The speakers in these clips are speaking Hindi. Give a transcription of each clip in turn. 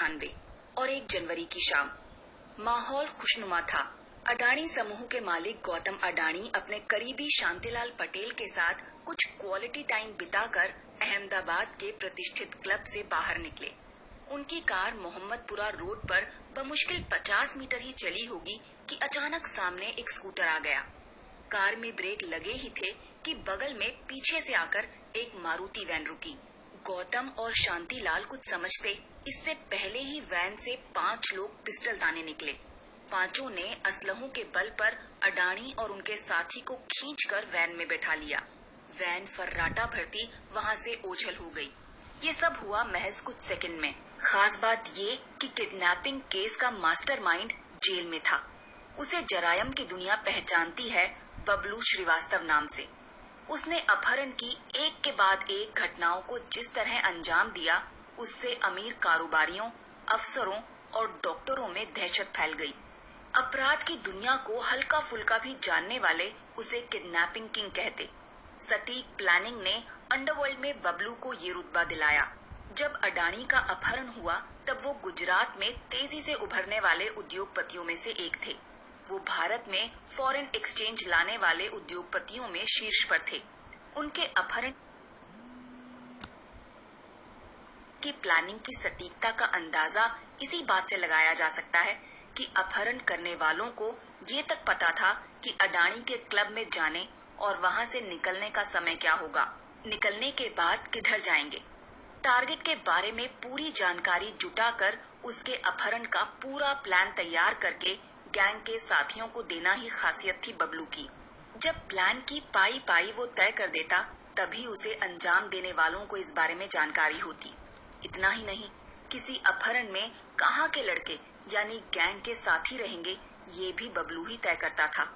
1998 और 1 जनवरी की शाम। माहौल खुशनुमा था। अडानी समूह के मालिक गौतम अडानी अपने करीबी शांतिलाल पटेल के साथ कुछ क्वालिटी टाइम बिताकर अहमदाबाद के प्रतिष्ठित क्लब से बाहर निकले। उनकी कार मोहम्मदपुरा रोड पर बमुश्किल 50 मीटर ही चली होगी कि अचानक सामने एक स्कूटर आ गया। कार में ब्रेक लगे ही थे कि बगल में पीछे से आकर एक मारुति वैन रुकी। गौतम और शांतिलाल कुछ समझते इससे पहले ही वैन से 5 लोग पिस्टल ताने निकले। पांचों ने असलहों के बल पर अडानी और उनके साथी को खींचकर वैन में बैठा लिया। वैन फर्राटा भरती वहां से ओझल हो गई। ये सब हुआ महज कुछ सेकंड में। खास बात ये कि किडनैपिंग केस का मास्टरमाइंड जेल में था। उसे जरायम की दुनिया पहचानती है बबलू श्रीवास्तव नाम से। उसने अपहरण की एक के बाद एक घटनाओं को जिस तरह अंजाम दिया, उससे अमीर कारोबारियों, अफसरों और डॉक्टरों में दहशत फैल गई। अपराध की दुनिया को हल्का फुल्का भी जानने वाले उसे किडनैपिंग किंग कहते। सटीक प्लानिंग ने अंडरवर्ल्ड में बबलू को ये रुतबा दिलाया। जब अडानी का अपहरण हुआ तब वो गुजरात में तेजी से उभरने वाले उद्योगपतियों में से एक थे। वो भारत में फॉरेन एक्सचेंज लाने वाले उद्योगपतियों में शीर्ष पर थे। उनके अपहरण की प्लानिंग की सटीकता का अंदाजा इसी बात से लगाया जा सकता है कि अपहरण करने वालों को ये तक पता था कि अडानी के क्लब में जाने और वहां से निकलने का समय क्या होगा, निकलने के बाद किधर जाएंगे। टारगेट के बारे में पूरी जानकारी जुटाकर उसके अपहरण का पूरा प्लान तैयार करके गैंग के साथियों को देना ही खासियत थी बबलू की। जब प्लान की पाई पाई वो तय कर देता, तभी उसे अंजाम देने वालों को इस बारे में जानकारी होती। इतना ही नहीं, किसी अपहरण में कहाँ के लड़के यानी गैंग के साथी रहेंगे, ये भी बबलू ही तय करता था।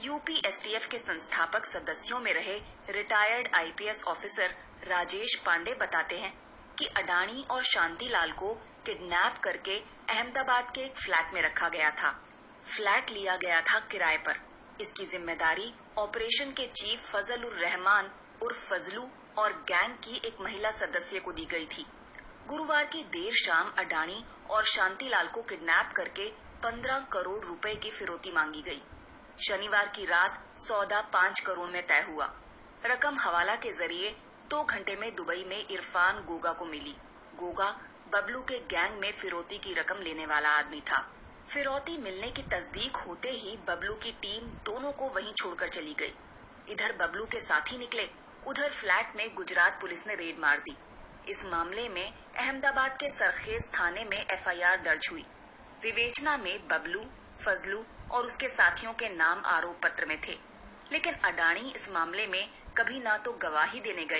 यूपी एसटीएफ के संस्थापक सदस्यों में रहे retired IPS officer Rajesh Pandey बताते हैं कि अडानी और शांतिलाल को किडनैप करके अहमदाबाद के एक फ्लैट में रखा गया था। फ्लैट लिया गया था किराए पर। इसकी जिम्मेदारी ऑपरेशन के चीफ फजल उर रहमान उर्फ फजलू और गैंग की एक महिला सदस्य को दी गई थी। गुरुवार की देर शाम अडानी और शांतिलाल को किडनैप करके 15 करोड़ रुपए की फिरौती मांगी गई। शनिवार की रात सौदा 5 करोड़ में तय हुआ। रकम हवाला के जरिए 2 घंटे में दुबई में इरफान गोगा को मिली। गोगा बबलू के गैंग में फिरौती की रकम लेने वाला आदमी था। फिरौती मिलने की तस्दीक होते ही बबलू की टीम दोनों को वहीं छोड़कर चली गई। इधर बबलू के साथी निकले, उधर फ्लैट में गुजरात पुलिस ने रेड मार दी। इस मामले में अहमदाबाद के सरखेज थाने में एफआईआर दर्ज हुई। विवेचना में बबलू, फजलू और उसके साथियों के नाम आरोप पत्र में थे, लेकिन अडानी इस मामले में कभी ना तो गवाही देने गए